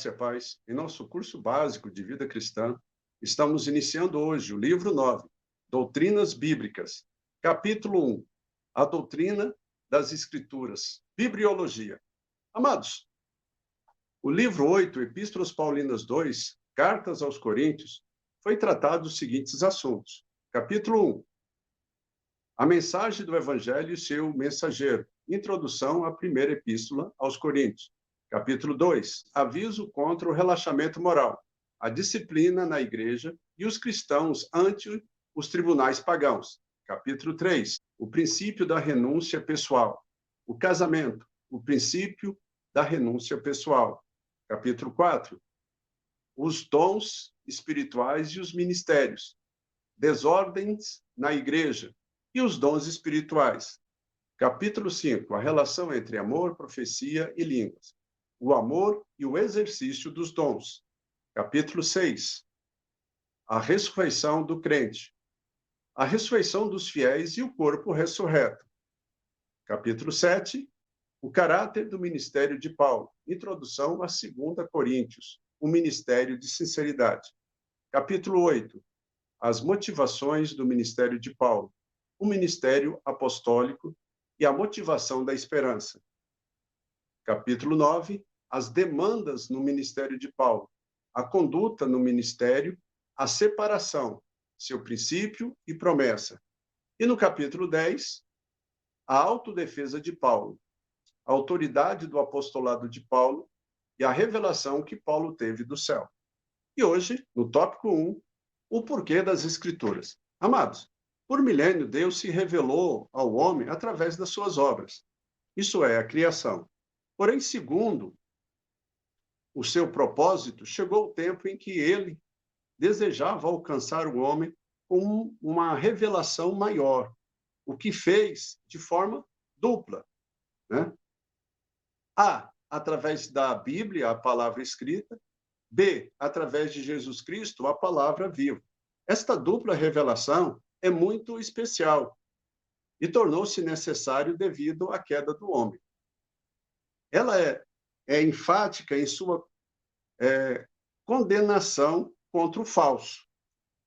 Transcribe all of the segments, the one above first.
graça e a paz. Em nosso curso básico de vida cristã, estamos iniciando hoje o livro 9, Doutrinas Bíblicas, capítulo 1, a doutrina das Escrituras, Bibliologia. Amados, o livro 8, Epístolas Paulinas 2, Cartas aos Coríntios, foi tratado os seguintes assuntos. Capítulo 1, a mensagem do Evangelho e seu mensageiro, introdução à primeira epístola aos Coríntios. Capítulo 2, aviso contra o relaxamento moral, a disciplina na igreja e os cristãos ante os tribunais pagãos. Capítulo 3, o princípio da renúncia pessoal, o casamento, o princípio da renúncia pessoal. Capítulo 4, os dons espirituais e os ministérios, desordens na igreja e os dons espirituais. Capítulo 5, a relação entre amor, profecia e línguas, o amor e o exercício dos dons. Capítulo 6, a ressurreição do crente, a ressurreição dos fiéis e o corpo ressurreto. Capítulo 7, o caráter do ministério de Paulo, introdução a 2 Coríntios, o ministério de sinceridade. Capítulo 8, as motivações do ministério de Paulo, o ministério apostólico e a motivação da esperança. Capítulo 9, as demandas no ministério de Paulo, a conduta no ministério, a separação, seu princípio e promessa. E no capítulo 10, a autodefesa de Paulo, a autoridade do apostolado de Paulo e a revelação que Paulo teve do céu. E hoje, no tópico 1, o porquê das Escrituras. Amados, por milênio, Deus se revelou ao homem através das suas obras. Isso é, a criação. Porém, segundo o seu propósito, chegou o tempo em que ele desejava alcançar o homem com uma revelação maior, o que fez de forma dupla, né? A, através da Bíblia, a palavra escrita, B, através de Jesus Cristo, a palavra viva. Esta dupla revelação é muito especial e tornou-se necessário devido à queda do homem. Ela é enfática em sua condenação contra o falso.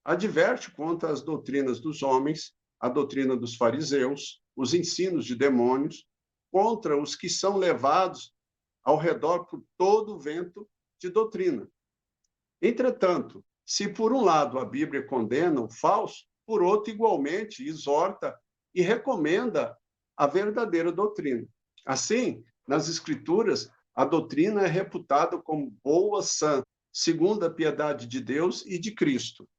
Adverte contra as doutrinas dos homens, a doutrina dos fariseus, os ensinos de demônios, contra os que são levados ao redor por todo o vento de doutrina. Entretanto, se por um lado a Bíblia condena o falso, por outro, igualmente, exorta e recomenda a verdadeira doutrina. Assim, nas Escrituras, a doutrina é reputada como boa, sã, segundo a piedade de Deus e de Cristo.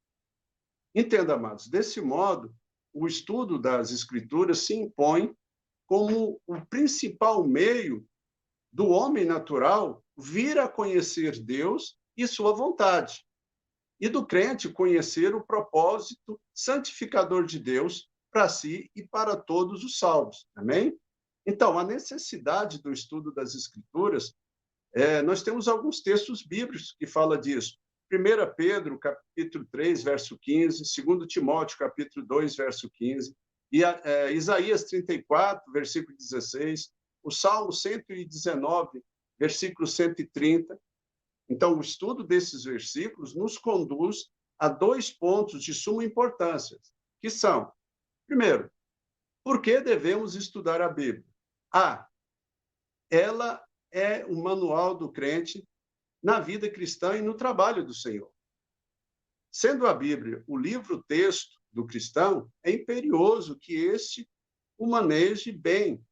Entenda, amados, desse modo, o estudo das Escrituras se impõe como o principal meio do homem natural vir a conhecer Deus e sua vontade, e do crente conhecer o propósito santificador de Deus para si e para todos os salvos. Amém? Então, a necessidade do estudo das Escrituras, nós temos alguns textos bíblicos que falam disso. 1 Pedro, capítulo 3, verso 15, 2 Timóteo, capítulo 2, verso 15, e Isaías 34, versículo 16, o Salmo 119, versículo 130. Então, o estudo desses versículos nos conduz a dois pontos de suma importância, que são, primeiro, por que devemos estudar a Bíblia? A, ela é o manual do crente na vida cristã e no trabalho do Senhor. Sendo a Bíblia o livro-texto do cristão, é imperioso que este o maneje bem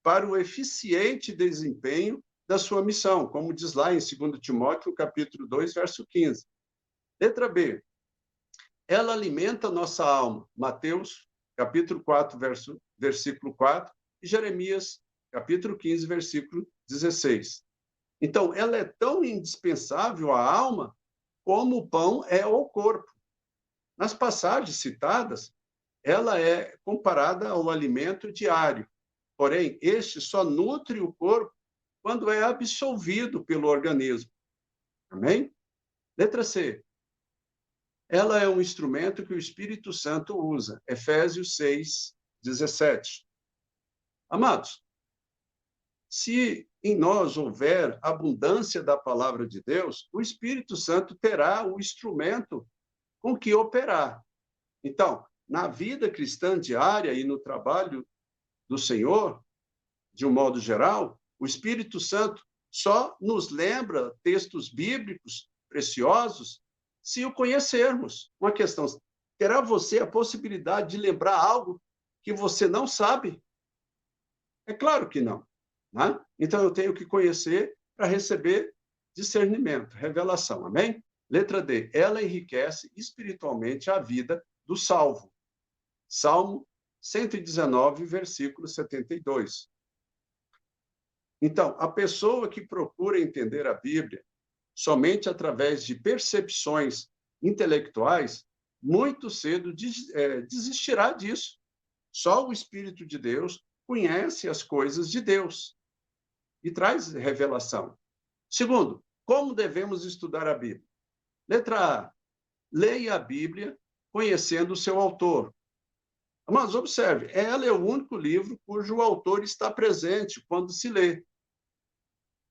para o eficiente desempenho da sua missão, como diz lá em 2 Timóteo, capítulo 2, verso 15. Letra B. Ela alimenta nossa alma. Mateus, capítulo 4, versículo 4, e Jeremias, capítulo 15, versículo 16. Então, ela é tão indispensável à alma como o pão é ao corpo. Nas passagens citadas, ela é comparada ao alimento diário. Porém, este só nutre o corpo quando é absolvido pelo organismo. Amém? Letra C. Ela é um instrumento que o Espírito Santo usa. Efésios 6, 17. Amados, Se em nós houver abundância da palavra de Deus, o Espírito Santo terá o instrumento com que operar. Então, na vida cristã diária e no trabalho do Senhor, de um modo geral, o Espírito Santo só nos lembra textos bíblicos preciosos se o conhecermos. Uma questão: terá você a possibilidade de lembrar algo que você não sabe? É claro que não, né? Então, eu tenho que conhecer para receber discernimento, revelação, amém? Letra D, ela enriquece espiritualmente a vida do salvo. Salmo 119, versículo 72. Então, a pessoa que procura entender a Bíblia somente através de percepções intelectuais, muito cedo desistirá disso. Só o Espírito de Deus conhece as coisas de Deus e traz revelação. Segundo, como devemos estudar a Bíblia? Letra A, leia a Bíblia conhecendo o seu autor. Mas observe, ela é o único livro cujo autor está presente quando se lê.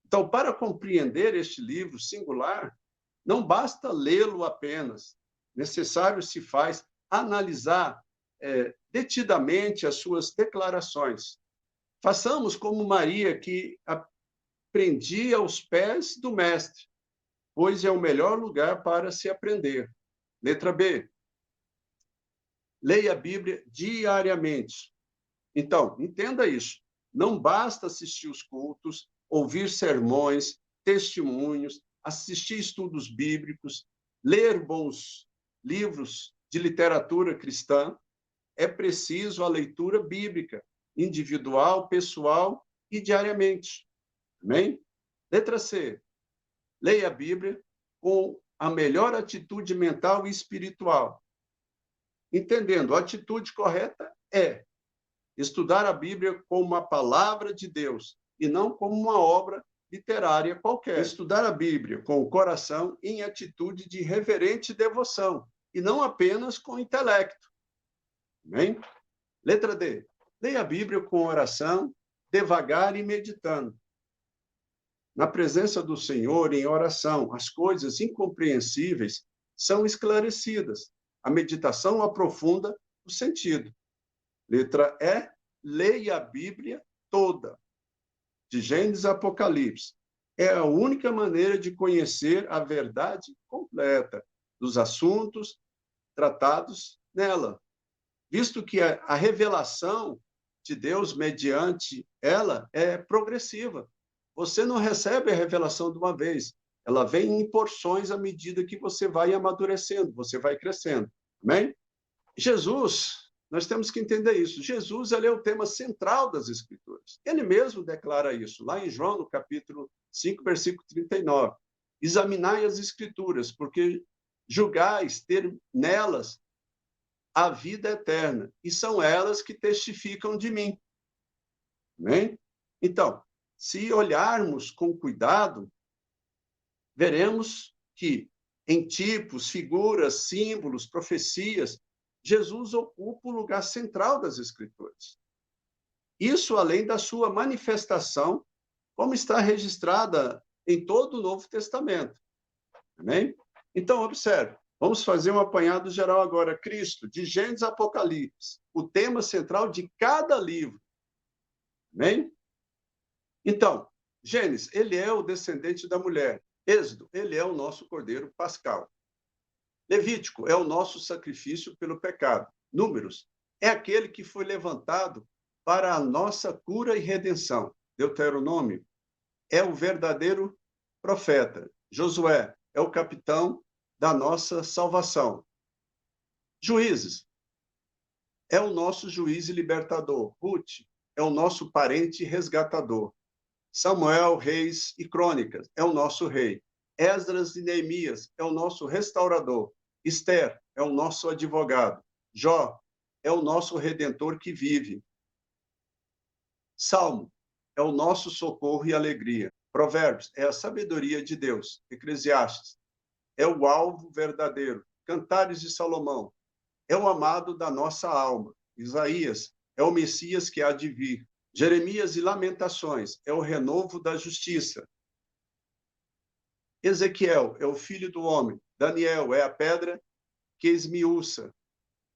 Então, para compreender este livro singular, não basta lê-lo apenas. Necessário se faz analisar detidamente as suas declarações. Façamos como Maria, que aprendia aos pés do mestre, pois é o melhor lugar para se aprender. Letra B. Leia a Bíblia diariamente. Então, entenda isso. Não basta assistir os cultos, ouvir sermões, testemunhos, assistir estudos bíblicos, ler bons livros de literatura cristã. É preciso a leitura bíblica, individual, pessoal e diariamente. Amém? Letra C. Leia a Bíblia com a melhor atitude mental e espiritual. Entendendo, a atitude correta é estudar a Bíblia como a palavra de Deus e não como uma obra literária qualquer. Estudar a Bíblia com o coração em atitude de reverente devoção e não apenas com o intelecto. Amém? Letra D. Leia a Bíblia com oração, devagar e meditando. Na presença do Senhor, em oração, as coisas incompreensíveis são esclarecidas. A meditação aprofunda o sentido. Letra E, leia a Bíblia toda, de Gênesis a Apocalipse. É a única maneira de conhecer a verdade completa dos assuntos tratados nela, visto que a revelação de Deus mediante ela é progressiva. Você não recebe a revelação de uma vez, ela vem em porções à medida que você vai amadurecendo, você vai crescendo. Amém? Jesus, nós temos que entender isso. Jesus, ele é o tema central das Escrituras. Ele mesmo declara isso, lá em João, no capítulo 5, versículo 39. Examinai as Escrituras, porque julgais ter nelas a vida eterna, e são elas que testificam de mim. Amém? Então, se olharmos com cuidado, veremos que em tipos, figuras, símbolos, profecias, Jesus ocupa o lugar central das Escrituras. Isso além da sua manifestação, como está registrada em todo o Novo Testamento. Amém? Então, observe, vamos fazer um apanhado geral agora. Cristo, de Gênesis a Apocalipse, o tema central de cada livro. Amém? Então, Gênesis, ele é o descendente da mulher. Êxodo, ele é o nosso cordeiro pascal. Levítico é o nosso sacrifício pelo pecado. Números é aquele que foi levantado para a nossa cura e redenção. Deuteronômio é o verdadeiro profeta. Josué é o capitão da nossa salvação. Juízes é o nosso juiz e libertador. Ruth é o nosso parente resgatador. Samuel, Reis e Crônicas é o nosso rei. Esdras e Neemias é o nosso restaurador. Esther é o nosso advogado. Jó é o nosso redentor que vive. Salmo é o nosso socorro e alegria. Provérbios é a sabedoria de Deus. Eclesiastes é o alvo verdadeiro. Cantares de Salomão é o amado da nossa alma. Isaías é o Messias que há de vir. Jeremias e Lamentações é o renovo da justiça. Ezequiel é o filho do homem. Daniel é a pedra que esmiuça.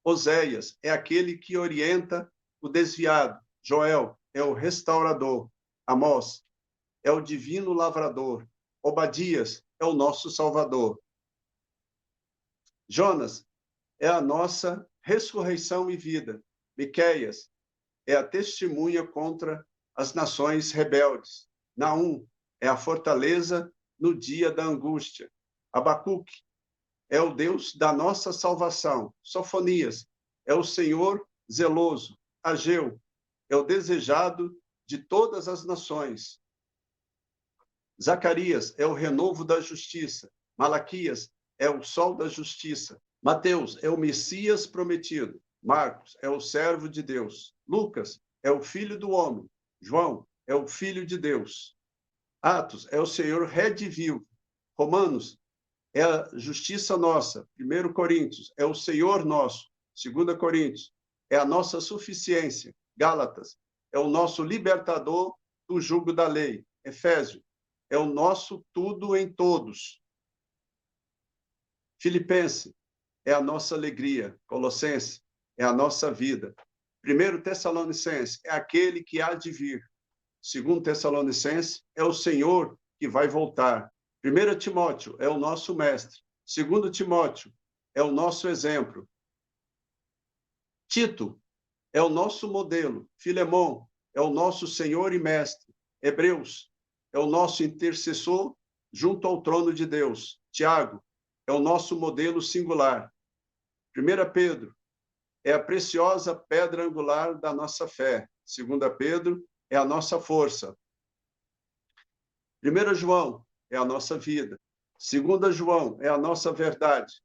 Oséias é aquele que orienta o desviado. Joel é o restaurador. Amós é o divino lavrador. Obadias é o nosso salvador. Jonas é a nossa ressurreição e vida. Miqueias é a testemunha contra as nações rebeldes. Naum é a fortaleza no dia da angústia. Abacuque é o Deus da nossa salvação. Sofonias é o Senhor zeloso. Ageu é o desejado de todas as nações. Zacarias é o renovo da justiça. Malaquias é o sol da justiça. Mateus é o Messias prometido. Marcos é o servo de Deus. Lucas é o filho do homem. João é o filho de Deus. Atos é o Senhor redivivo. Romanos é a justiça nossa. 1 Coríntios é o Senhor nosso. 2 Coríntios é a nossa suficiência. Gálatas é o nosso libertador do jugo da lei. Efésios é o nosso tudo em todos. Filipenses é a nossa alegria. Colossenses é a nossa vida. 1 Tessalonicenses é aquele que há de vir. 2 Tessalonicenses é o Senhor que vai voltar. 1 Timóteo é o nosso mestre. 2 Timóteo é o nosso exemplo. Tito é o nosso modelo. Filemão é o nosso Senhor e mestre. Hebreus é o nosso intercessor junto ao trono de Deus. Tiago é o nosso modelo singular. 1 Pedro é a preciosa pedra angular da nossa fé. 2 Pedro é a nossa força. 1 João é a nossa vida. 2 João é a nossa verdade.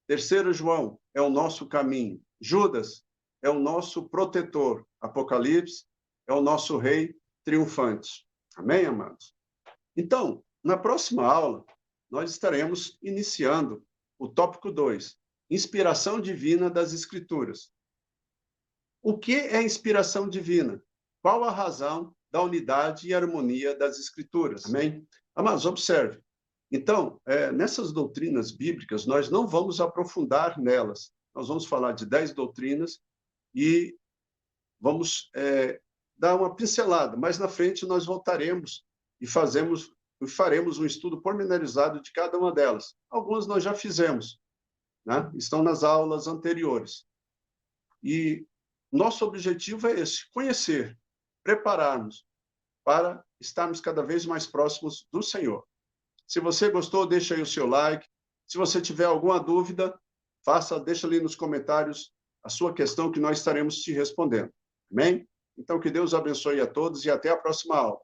3 João é o nosso caminho. Judas é o nosso protetor. Apocalipse é o nosso rei triunfante. Amém, amados? Então, na próxima aula, nós estaremos iniciando o tópico 2, inspiração divina das Escrituras. O que é inspiração divina? Qual a razão da unidade e harmonia das Escrituras? Amém? Amados, observe. Então, nessas doutrinas bíblicas, nós não vamos aprofundar nelas. Nós vamos falar de 10 doutrinas e vamos dar uma pincelada. Mais na frente, nós voltaremos e faremos um estudo pormenorizado de cada uma delas. Algumas nós já fizemos, né? Estão nas aulas anteriores. E nosso objetivo é esse, conhecer, prepararmos para estarmos cada vez mais próximos do Senhor. Se você gostou, deixa aí o seu like. Se você tiver alguma dúvida, deixa ali nos comentários a sua questão que nós estaremos te respondendo. Amém? Então, que Deus abençoe a todos e até a próxima aula.